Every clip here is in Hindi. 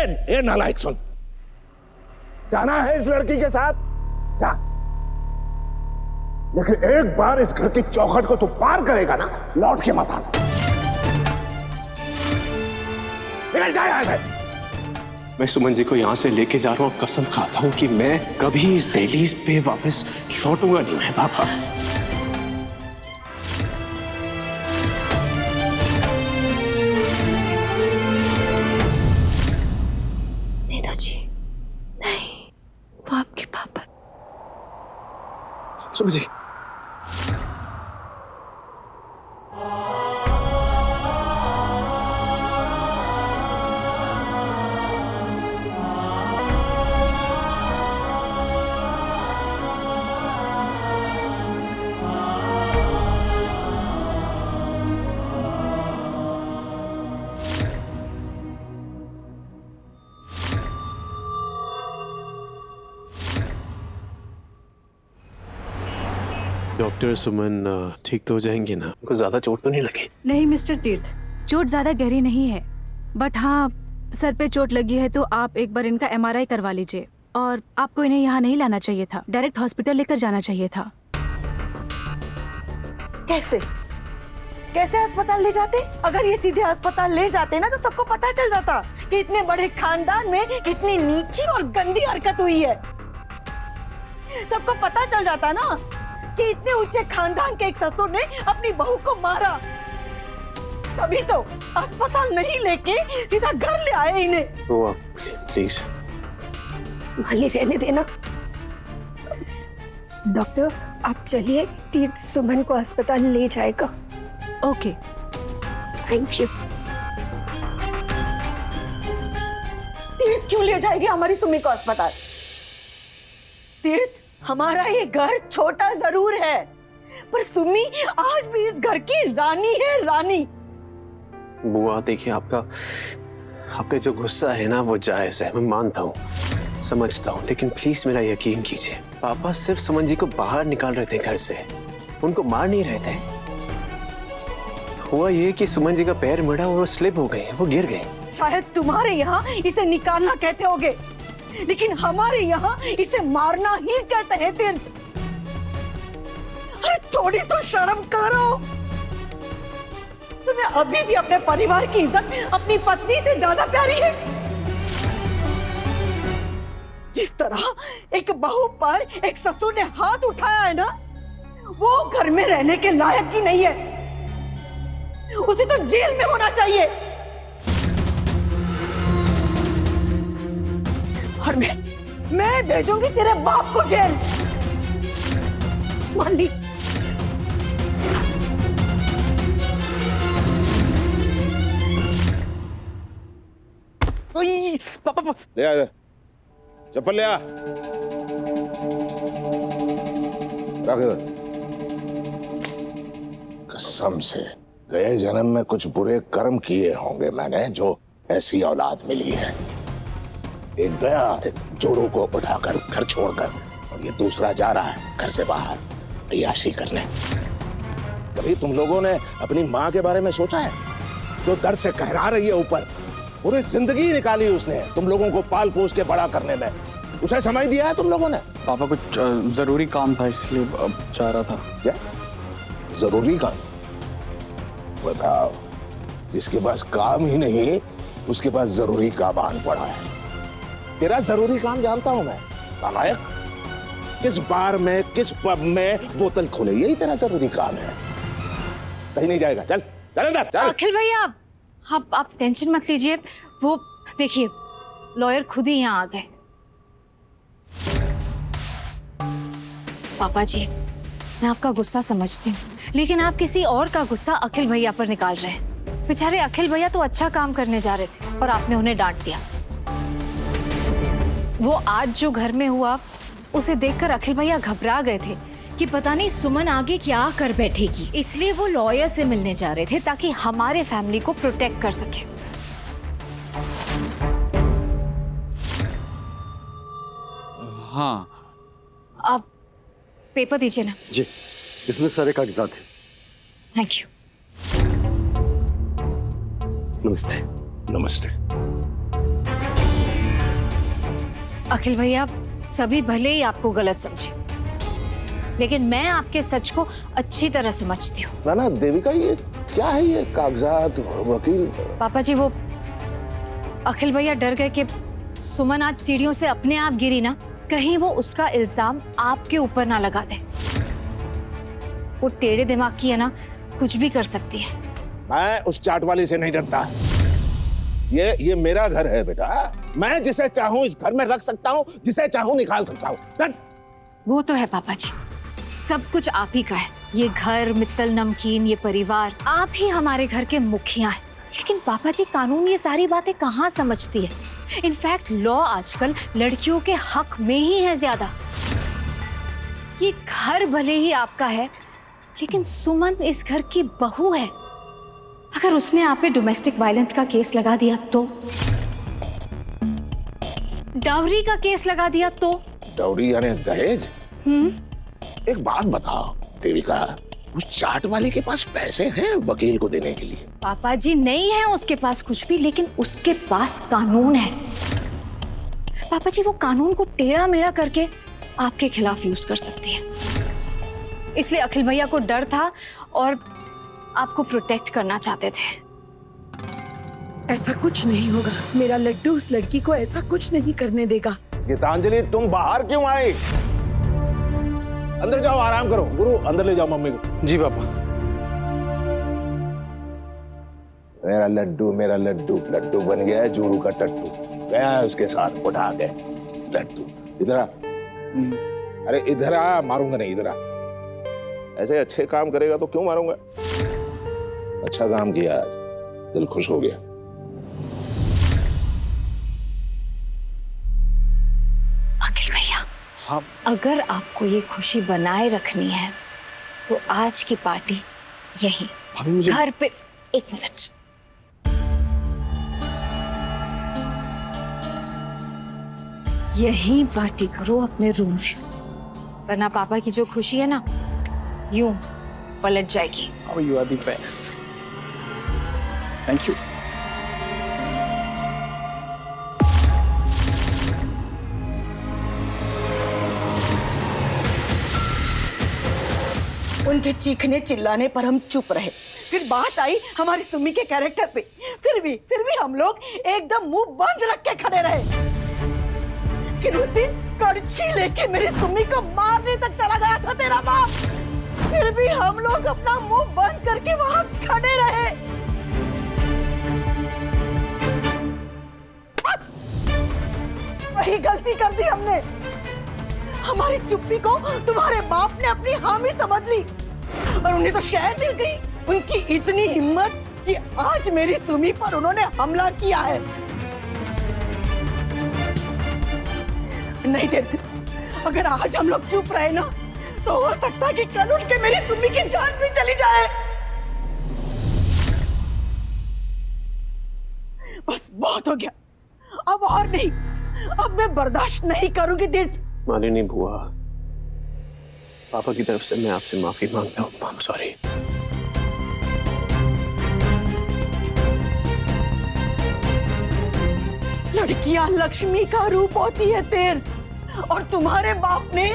ए नालायक सुन, जाना है इस लड़की के साथ जा, लेकिन एक बार इस घर की चौखट को तू पार करेगा ना, लौट के मत आना। निकल जा यहां से। मैं सुमन जी को यहां से लेके जा रहा हूं और कसम खाता हूं कि मैं कभी इस दहलीज पे वापस लौटूंगा नहीं मैं पापा। नीना जी नहीं, वो आपके पापा। सुमन जी डॉक्टर सुमन ठीक तो हो जाएंगे ना? उनको ज्यादा चोट तो नहीं लगी? नहीं मिस्टर तीर्थ, चोट ज्यादा गहरी नहीं है, बट हाँ सर पे चोट लगी है, तो आप एक बार इनका MRI करवा लीजिए। और आपको इन्हें यहाँ नहीं लाना चाहिए था, डायरेक्ट हॉस्पिटल लेकर जाना चाहिए था। कैसे कैसे अस्पताल ले जाते? अगर ये सीधे अस्पताल ले जाते ना तो सबको पता चल जाता कि इतने बड़े खानदान में इतनी नीची और गंदी हरकत हुई है। सबको पता चल जाता ना कि इतने ऊंचे खानदान के एक ससुर ने अपनी बहू को मारा। तभी तो अस्पताल नहीं लेके सीधा घर ले आए इन्हें। वो प्लीज माली रहने देना। डॉक्टर आप चलिए, तीर्थ सुमन को अस्पताल ले जाएगा। Okay thank you. तीर्थ क्यों ले जाएगी हमारी सुमी को अस्पताल? तीर्थ हमारा ये घर छोटा जरूर है, पर सुमी आज भी इस घर की रानी है, रानी। बुआ देखिए, आपका जो गुस्सा है ना वो जायज है, मैं मानता हूँ, समझता हूँ, लेकिन प्लीज मेरा यकीन कीजिए, पापा सिर्फ सुमन जी को बाहर निकाल रहे थे घर से, उनको मार नहीं रहे थे। हुआ ये कि सुमन जी का पैर मुड़ा और वो स्लिप हो गए, वो गिर गए। शायद तुम्हारे यहाँ इसे निकालना कहते होगे, लेकिन हमारे यहाँ इसे मारना ही कहते हैं। तीर्थ अरे थोड़ी तो शर्म करो। तुम्हें अभी भी अपने परिवार की इज्जत अपनी पत्नी से ज्यादा प्यारी है। जिस तरह एक बहू पर एक ससुर ने हाथ उठाया है ना, वो घर में रहने के लायक ही नहीं है। उसे तो जेल में होना चाहिए। और मैं भेजूंगी तेरे बाप को जेल। मान ली। पापा ले आ, चप्पल ले आ, रख इधर। कसम से गए जन्म में कुछ बुरे कर्म किए होंगे मैंने, जो ऐसी औलाद मिली है। एक गया जोरू को उठाकर घर छोड़कर, और ये दूसरा जा रहा है घर से बाहर अय्याशी करने। कभी तुम लोगों ने अपनी माँ के बारे में सोचा है, जो दर्द से कहरा रही है ऊपर? पूरी जिंदगी निकाली उसने तुम लोगों को पाल पोस के बड़ा करने में, उसे समय दिया है तुम लोगों ने? पापा कुछ जरूरी काम था इसलिए अब जा रहा था। क्या जरूरी काम? बताओ, जिसके पास काम ही नहीं उसके पास जरूरी काम आन पड़ा है। तेरा जरूरी काम जानता हूं मैं, नालायक। किस बार में, किस पब में बोतल खोले, यही तेरा जरूरी काम है। कहीं नहीं जाएगा, चल चल अंदर चल। अखिल भैया आप टेंशन मत लीजिए, वो देखिए लॉयर खुद ही यहाँ आ गए। पापा जी मैं आपका गुस्सा समझती हूँ, लेकिन आप किसी और का गुस्सा अखिल भैया पर निकाल रहे हैं। बेचारे अखिल भैया तो अच्छा काम करने जा रहे थे और आपने उन्हें डांट दिया। वो आज जो घर में हुआ उसे देखकर अखिल भैया घबरा गए थे कि पता नहीं सुमन आगे क्या कर बैठेगी, इसलिए वो लॉयर से मिलने जा रहे थे ताकि हमारे फैमिली को प्रोटेक्ट कर सके। हाँ आप पेपर दीजिए ना। जी, इसमें सारे कागजात हैं। Thank you. नमस्ते। नमस्ते। अखिल भैया, सभी भले ही आपको गलत समझे, लेकिन मैं आपके सच को अच्छी तरह समझती हूँ। ना ना देविका, ये क्या है ये कागजात, वकील? पापा जी, वो अखिल भैया डर गए कि सुमन आज सीढ़ियों से अपने आप गिरी ना, कहीं वो उसका इल्जाम आपके ऊपर ना लगा दे। वो टेढ़े दिमाग की है ना, कुछ भी कर सकती है। मैं उस चाट वाली से नहीं डरता। ये मेरा घर है बेटा, मैं जिसे चाहूं इस घर में रख सकता हूं, जिसे चाहूं निकाल सकता हूं। वो तो है पापा जी, सब कुछ आप ही का है। ये घर, मित्तल नमकीन, ये परिवार, आप ही हमारे घर के मुखिया हैं। लेकिन पापा जी, कानून ये सारी बातें कहाँ समझती है। इनफैक्ट लॉ आजकल लड़कियों के हक में ही है ज्यादा। ये घर भले ही आपका है, लेकिन सुमन इस घर की बहू है। अगर उसने आप पे डोमेस्टिक वायलेंस का केस लगा दिया तो, डाउरी का केस लगा दिया तो। डाउरी यानी दहेज? एक बात बताओ देविका, उस चाट वाले के पास पैसे हैं वकील को देने के लिए? पापा जी, नहीं है उसके पास कुछ भी, लेकिन उसके पास कानून है। पापा जी, वो कानून को टेढ़ा मेढ़ा करके आपके खिलाफ यूज कर सकती है। इसलिए अखिल भैया को डर था और आपको प्रोटेक्ट करना चाहते थे। ऐसा कुछ नहीं होगा, मेरा लड्डू उस लड़की को ऐसा कुछ नहीं करने देगा। गीतांजलि, तुम बाहर क्यों आई? अंदर जाओ, आराम करो। गुरु, अंदर ले जाओ मम्मी को। जी पापा। मेरा लड्डू लड्डू बन गया है जोरू का टट्टू। गया है उसके साथ उठा के लड्डू। इधर आ। अरे इधर आ, मारूंगा नहीं, इधर आ। ऐसे अच्छे काम करेगा तो क्यों मारूंगा? अच्छा काम किया आज, दिल खुश हो गया। अखिल भैया, हाँ। अगर आपको ये खुशी बनाए रखनी है तो आज की पार्टी यहीं भाभी मुझे घर पे। एक मिनट, यहीं पार्टी करो अपने रूम में, वरना पापा की जो खुशी है ना, यूं पलट जाएगी। Oh, you are the best. Thank you. उनके चीखने चिल्लाने पर हम चुप रहे। फिर बात आई हमारी सुम्मी के कैरेक्टर पे, फिर भी हम लोग एकदम मुंह बंद रख के खड़े रहे। फिर उस दिन कड़छी लेके मेरी सुम्मी को मारने तक चला गया था तेरा बाप, फिर भी हम लोग अपना मुंह बंद करके वहां खड़े रहे। वही गलती कर दी हमने। हमारी चुप्पी को तुम्हारे बाप ने अपनी हामी समझ ली और उन्हें तो शय मिल गई। उनकी इतनी हिम्मत कि आज मेरी सुमी पर उन्होंने हमला किया है। नहीं देते, अगर आज हम लोग चुप रहे ना तो हो सकता है कि कल उठ के मेरी सुमी की जान भी चली जाए। बस बहुत हो गया, अब और नहीं, अब मैं बर्दाश्त नहीं करूंगी तीर्थ। मालिनी बुआ, पापा की तरफ से मैं आपसे माफी मांगता हूँ। I am sorry. लड़कियां लक्ष्मी का रूप होती है तेर, और तुम्हारे बाप ने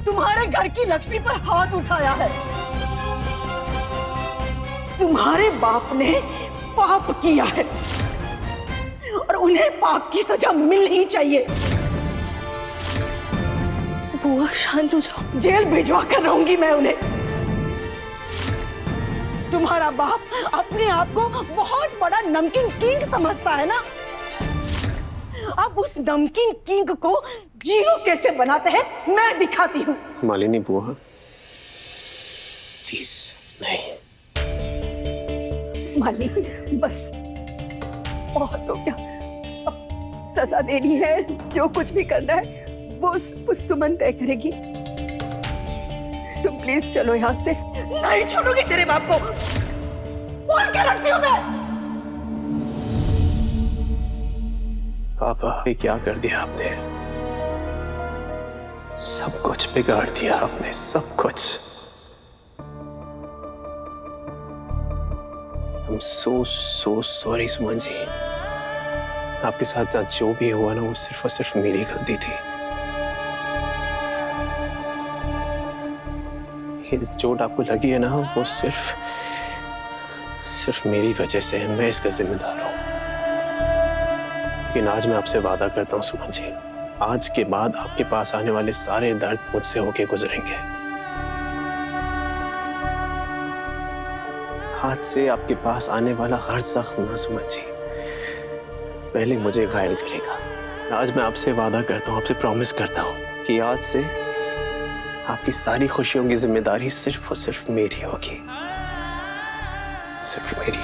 तुम्हारे घर की लक्ष्मी पर हाथ उठाया है। तुम्हारे बाप ने पाप किया है और उन्हें पाप की सजा मिलनी चाहिए। बुआ शांत हो जाओ। जेल भिजवा कर रहूंगी मैं उन्हें। तुम्हारा बाप अपने आप को बहुत बड़ा नमकीन किंग समझता है ना, अब उस नमकीन किंग को जीरो कैसे बनाते हैं मैं दिखाती हूँ। मालिनी बुआ, प्लीज नहीं। माली, बस बहुत हो गया, अब सजा देनी है। जो कुछ भी करना है वो सुमन तय करेगी। तुम प्लीज चलो यहाँ से। नहीं छोड़ूंगी तेरे बाप को, बोल के रखती हूँ मैं। पापा, ये क्या कर दिया आपने? सब कुछ बिगाड़ दिया आपने, सब कुछ। I'm so sorry Suman ji. आपके साथ आज जो भी हुआ ना वो सिर्फ और सिर्फ मेरी गलती थी। ये चोट आपको लगी है ना वो सिर्फ मेरी वजह से है। मैं इसका जिम्मेदार हूं। लेकिन आज मैं आपसे वादा करता हूं सुमन जी, आज के बाद आपके पास आने वाले सारे दर्द मुझसे होके गुजरेंगे। आज से आपके पास आने वाला हर जख्म ना सुमन जी पहले मुझे घायल करेगा। आज मैं आपसे वादा करता हूं, आपसे प्रॉमिस करता हूं कि आज से आपकी सारी खुशियों की जिम्मेदारी सिर्फ और सिर्फ मेरी होगी, सिर्फ मेरी।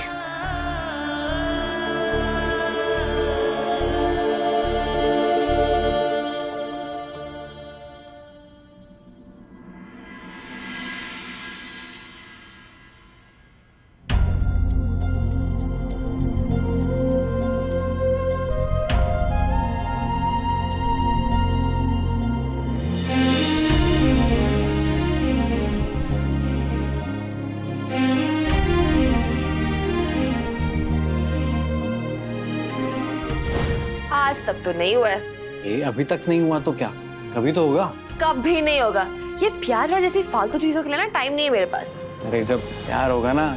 आज तक तो नहीं हुआ है। ये अभी तक नहीं हुआ तो क्या कभी तो होगा। कभी नहीं होगा। ये प्यार और जैसी फालतू चीजों के लिए ना टाइम नहीं है मेरे पास। अरे जब प्यार होगा ना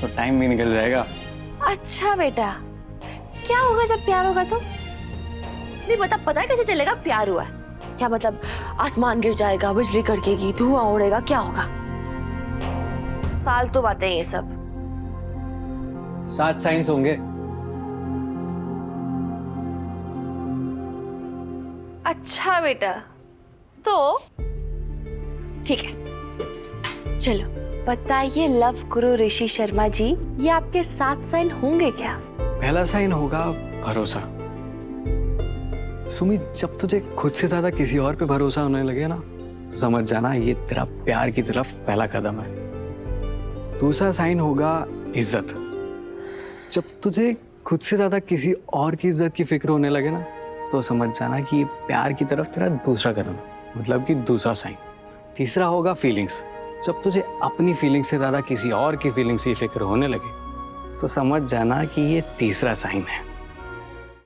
तो टाइम भी निकल जाएगा। अच्छा बेटा, क्या होगा जब प्यार होगा तो? नहीं पता है कैसे चलेगा प्यार हुआ है? क्या मतलब आसमान गिर जाएगा, बिजली कड़केगी, धुआं उड़ेगा, क्या होगा? फालतू बातें ये सब। 7 साइंस होंगे। अच्छा बेटा, तो ठीक है, चलो बताइए लव गुरु ऋषि शर्मा जी, ये आपके 7 साइन होंगे क्या? पहला साइन होगा भरोसा। सुमी, जब तुझे खुद से ज्यादा किसी और पे भरोसा होने लगे ना तो समझ जाना ये तेरा प्यार की तरफ पहला कदम है। दूसरा साइन होगा इज्जत। जब तुझे खुद से ज्यादा किसी और की इज्जत की फिक्र होने लगे ना तो समझ जाना कि ये प्यार की तरफ तेरा दूसरा कदम है, मतलब कि दूसरा साइन। तीसरा होगा फीलिंग्स। जब तुझे अपनी फीलिंग से ज्यादा किसी और की फीलिंग्स की फिक्र होने लगे तो समझ जाना कि ये तीसरा साइन है।